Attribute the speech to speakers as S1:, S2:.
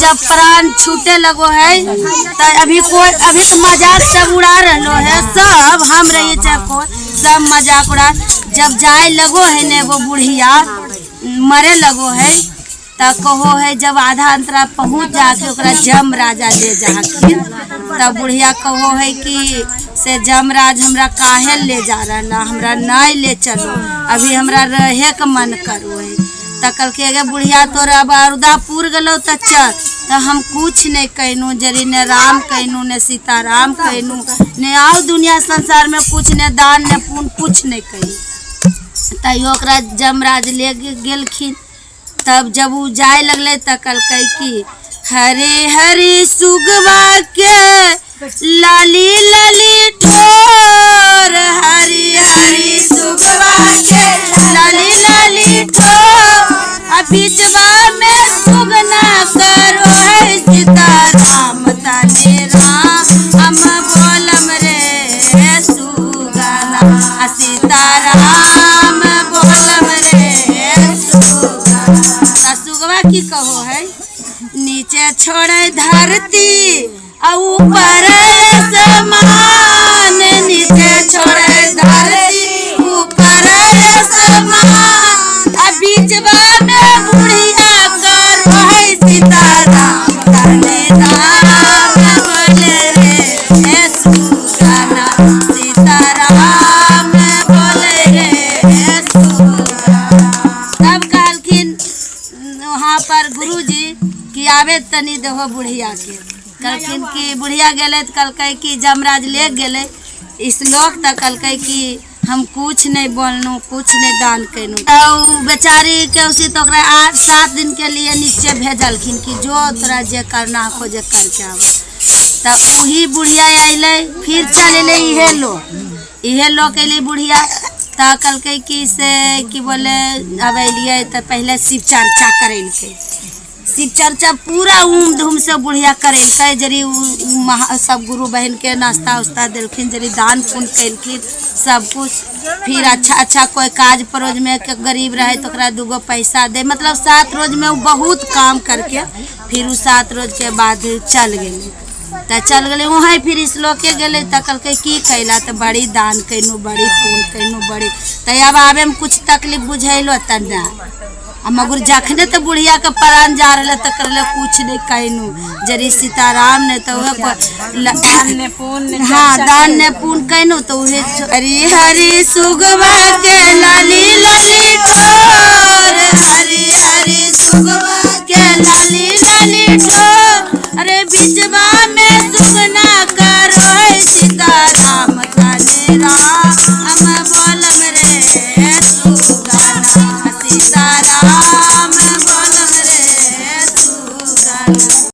S1: जब प्राण छूटे लगो है तो अभी तो मजाक सब उड़ा रहो है सब, हम रही चाहे सब मजाक उड़ा। जब जाए लगो है ने वो बुढ़िया मरे लगो है तब कहो है जब आधा अंतरा पहुँच जाके ओकरा जम राजा ले जाके तब बुढ़िया कहो है कि से जमराज हमरा काहे ले जा रहा, हमरा नहीं ले चलो, अभी हमरा रहे का मन करो है। त कल के गे बुढ़िया तोरा अब अरुदापुर गलो त चल, तो हम कुछ नहीं कहनू जरी ने राम कहनू ने सीताराम कहनू ने और दुनिया संसार में कुछ ने दान ने पुण्य कुछ नहीं कहनू। तैयो ओकरा जमराज ले गेलखिन। तब जब वो जाए लगले त कल कही कि हरे हरे सुगवा के लाली लाली ठोर, हरी हरी सुगवा के लाली लाली ठोर, बीचवा में सुगना करो है सीताराम ताने राम, हम बोलम रे सुगना सीताराम बोलम रे सुगना। सुगवा की कहो है नीचे छोड़े धरती और ऊपर समान, नीचे छोड़े धरती ऊपर समान, बीचवा में बुढ़िया करो है सीताराम ताने राम बोले रे सुगना सीताराम बोले रे सुगना। तब कहलखिन वहाँ पर गुरुजी कि आवे तनी देहो बुढ़िया के, कहलखिन कि बुढ़िया गेले तो कहलकै कि जमराज ले गेले इस लोग तक कहलकै कि हम कुछ नहीं बोलनू कुछ नहीं दान कैनू। तो बेचारी के उसी तो 8-7 दिन के लिए नीचे भेजलखिन कि जो तोरा जे करना हो जे करके आव। तब वही बुढ़िया अले फिर चले इहे लोग अली बुढ़िया तो कहलकै कि से कि बोले अब अलिए तो पहले शिव चर्चा करेलकै, शिव चर्चा पूरा धूम से बुढ़िया करेलकै, जरी सब गुरु बहन के नाश्ता उस्ता दिलखिन, जरी दान पुण्य कैलखिन सब कुछ। फिर अच्छा कोई काज परोज में के गरीब रहे तो ओकरा 2 पैसा दे, मतलब 7 रोज में वो बहुत काम करके फिर वो 7 रोज के बाद चल गए। तो चल गए वहाँ फिर इस लोग के गए तो कहलकै की कैला तो बड़ी दान कैनू बड़ी पुण्य कैनू बड़ी। तो अब आवे में कुछ तकलीफ बुझेलो तब मगर जखने तो बुढ़िया के प्राण जा रहे तो कर कुछ नहीं कहनू, जरी सीताराम ने तो दान ने पुण्य कहनू तो हरी हरी सुगवा के लाली लाली ठोर, हरी हरी सुगवा के लाली लाली ठोर, अरे बीचवा में सुगना करो है सीताराम ताने राम, हम बोलम रे सुगना सीताराम बोलम रे सुगना।